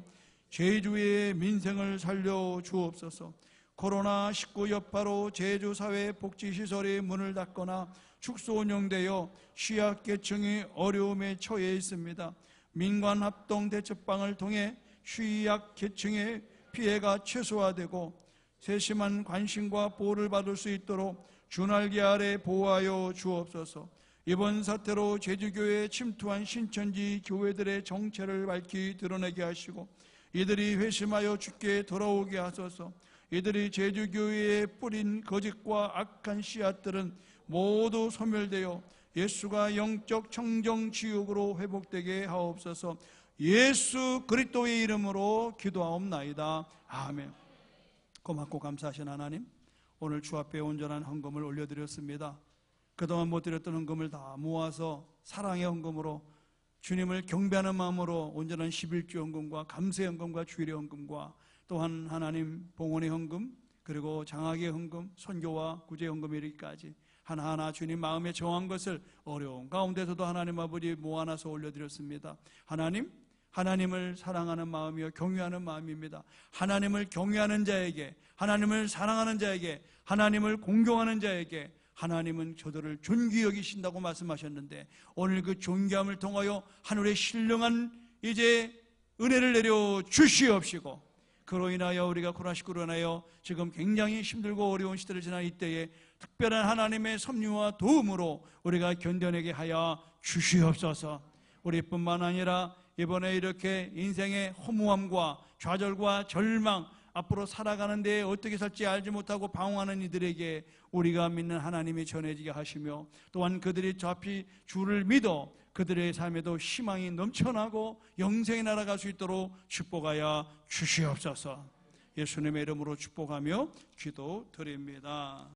제주의 민생을 살려 주옵소서. 코로나19 여파로 제주 사회복지시설의 문을 닫거나 축소 운영되어 취약계층이 어려움에 처해 있습니다. 민관합동대책방을 통해 취약계층의 피해가 최소화되고 세심한 관심과 보호를 받을 수 있도록 주날개 아래 보호하여 주옵소서. 이번 사태로 제주교회에 침투한 신천지 교회들의 정체를 밝히 드러내게 하시고 이들이 회심하여 주께 돌아오게 하소서. 이들이 제주교회에 뿌린 거짓과 악한 씨앗들은 모두 소멸되어 예수가 영적 청정 지옥으로 회복되게 하옵소서. 예수 그리스도의 이름으로 기도하옵나이다. 아멘. 고맙고 감사하신 하나님, 오늘 주 앞에 온전한 헌금을 올려드렸습니다. 그동안 못 드렸던 헌금을 다 모아서 사랑의 헌금으로 주님을 경배하는 마음으로 온전한 11조 헌금과 감사의 헌금과 주일의 헌금과 또한 하나님 봉헌의 헌금, 그리고 장학의 헌금, 선교와 구제의 헌금 이르기까지 하나하나 주님 마음에 정한 것을 어려운 가운데서도 하나님 아버지 모아놔서 올려드렸습니다. 하나님을 사랑하는 마음이요 경외하는 마음입니다. 하나님을 경외하는 자에게, 하나님을 사랑하는 자에게, 하나님을 공경하는 자에게 하나님은 저들을 존귀히 여기신다고 말씀하셨는데 오늘 그 존귀함을 통하여 하늘의 신령한 이제 은혜를 내려 주시옵시고 그로 인하여 우리가 코로나19로 인하여 지금 굉장히 힘들고 어려운 시대를 지난 이때에 특별한 하나님의 섭리와 도움으로 우리가 견뎌내게 하여 주시옵소서. 우리뿐만 아니라 이번에 이렇게 인생의 허무함과 좌절과 절망, 앞으로 살아가는 데에 어떻게 살지 알지 못하고 방황하는 이들에게 우리가 믿는 하나님이 전해지게 하시며 또한 그들이 저 앞이 주를 믿어 그들의 삶에도 희망이 넘쳐나고 영생에 날아갈 수 있도록 축복하여 주시옵소서. 예수님의 이름으로 축복하며 기도드립니다.